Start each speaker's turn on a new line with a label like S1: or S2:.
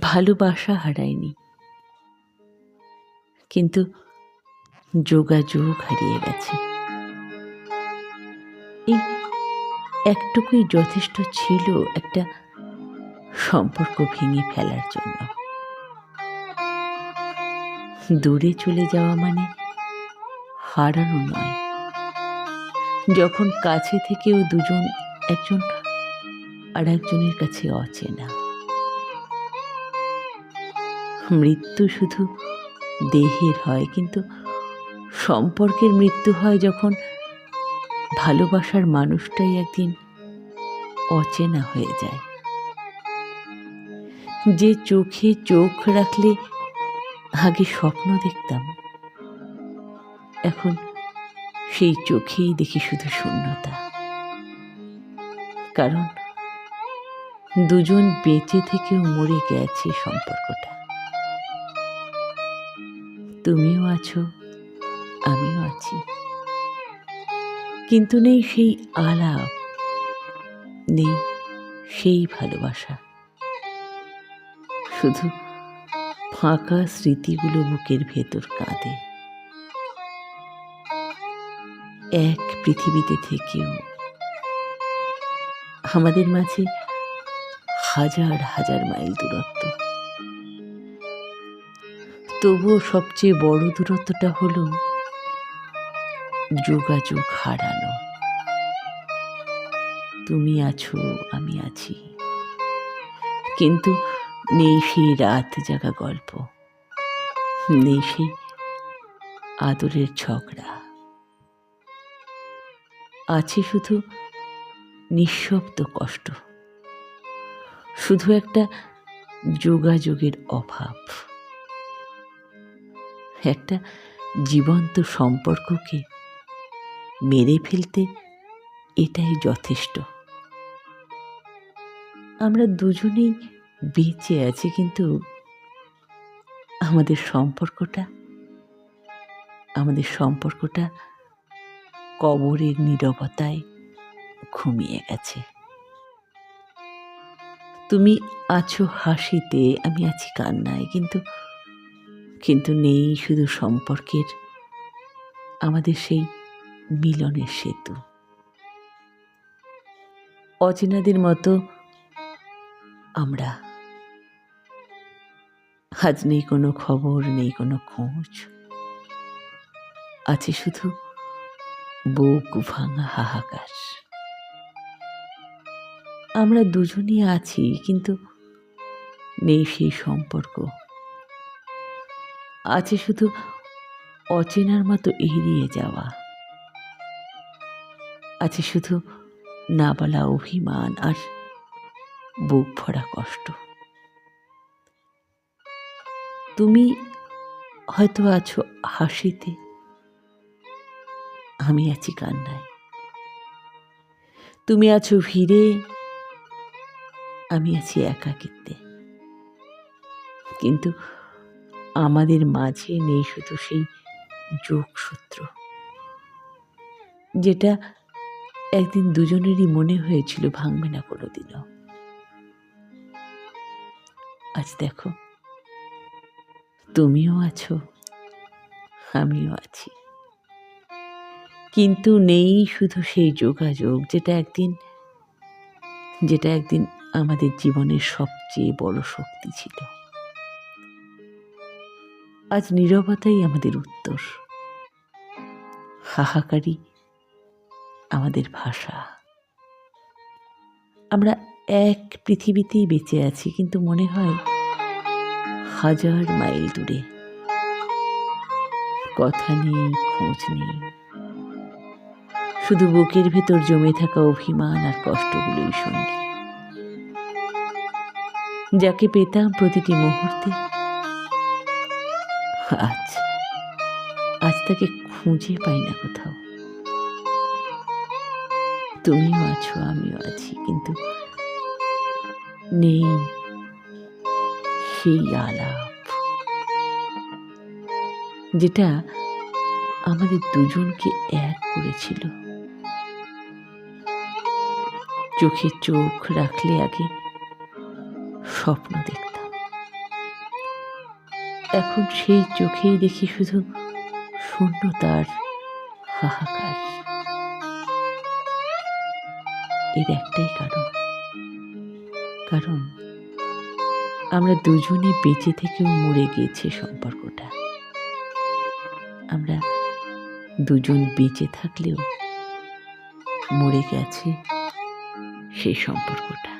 S1: ভালোবাসা হারায়নি, কিন্তু যোগাযোগ হারিয়ে গেছে। এই একটুকুই যথেষ্ট ছিল একটা সম্পর্ক ভেঙে ফেলার জন্য। দূরে চলে যাওয়া মানে হারানো নয়, যখন কাছে থেকেও দুজন একজন আর একজনের কাছে অচেনা। মৃত্যু শুধু দেহের হয়, কিন্তু সম্পর্কের মৃত্যু হয় যখন ভালোবাসার মানুষটাই একদিন অচেনা হয়ে যায়। যে চোখে চোখ রাখলে আগে স্বপ্ন দেখতাম, এখন সেই চোখেই দেখি শুধু শূন্যতা। কারণ দুজন বেঁচে থেকেও মরে গেছে সম্পর্কটা। তুমিও আছো, আমিও আছি, কিন্তু নেই সেই আলাপ, নেই সেই ভালোবাসা। শুধু ফাঁকা স্মৃতিগুলো বুকের ভেতর কাঁদে। এক পৃথিবীতে থেকেও আমাদের মাঝে হাজার হাজার মাইল দূরত্ব। তবুও সবচেয়ে বড় দূরত্বটা হলো যোগাযোগ হারানো। তুমি আছো, আমি আছি, কিন্তু নেই সেই রাত জাগা গল্প, নেই সেই আদরের ঝগড়া। আছে শুধু নিঃশব্দ কষ্ট, শুধু একটা যোগাযোগের অভাব। একটা জীবন্ত সম্পর্ককে মেরে ফেলতে এটাই যথেষ্ট। আমরা দুজনেই বেঁচে আছি, কিন্তু আমাদের সম্পর্কটা কবরের নীরবতায় ঘুমিয়ে গেছে। তুমি আছো হাসিতে, আমি আছি কান্নায়, কিন্তু নেই শুধু সম্পর্কের আমাদের সেই মিলনের সেতু। অচেনাদের মতো আমরা আজ নেই কোনো খবর, নেই কোনো খোঁজ, আছে শুধু বুক ভাঙা হাহাকার। আমরা দুজনই আছি, কিন্তু নেই সেই সম্পর্ক। আছে শুধু অচেনার মতো এড়িয়ে যাওয়া, আছে শুধু না বলা অভিমান আর বুক ভরা কষ্ট। তুমি হয়তো আছো হাসিতে, আমি আছি কান্নায়। তুমি আছো ভিড়ে, আমি আছি একাকিত্বে, কিন্তু আমাদের মাঝে নেই শুধু সেই যোগসূত্র, যেটা একদিন দুজনেরই মনে হয়েছিল ভাঙবে না কোনোদিনও। আজ দেখো, তুমিও আছো, আমিও আছি, কিন্তু নেই শুধু সেই যোগাযোগ যেটা একদিন আমাদের জীবনের সবচেয়ে বড় শক্তি ছিল। আজ নীরবতাই আমাদের উত্তর, হাহাকারই আমাদের ভাষা। আমরা এক পৃথিবীতেই বেঁচে আছি, কিন্তু মনে হয় হাজার মাইল দূরে। কথা নেই, খোঁজ নেই, শুধু বুকের ভেতর জমে থাকা অভিমান আর কষ্টগুলোই সঙ্গী। যাকে পেতাম প্রতিটি মুহূর্তে, আজ তাকে খুঁজে পাই না কোথাও। তুমিও আছো, আমিও আছি, কিন্তু নেই সেই আলাপ যেটা আমাদের দুজনকে এক করেছিল। চোখে চোখ রাখলে আগে স্বপ্ন দেখতাম, এখন সেই চোখেই দেখি শুধু শূন্যতার হাহাকার। এর একটাই কারণ আমরা দুজনে বেঁচে থেকেও মরে গিয়েছে সম্পর্কটা। আমরা দুজন বেঁচে থাকলেও মরে গেছে সেই সম্পর্কটা।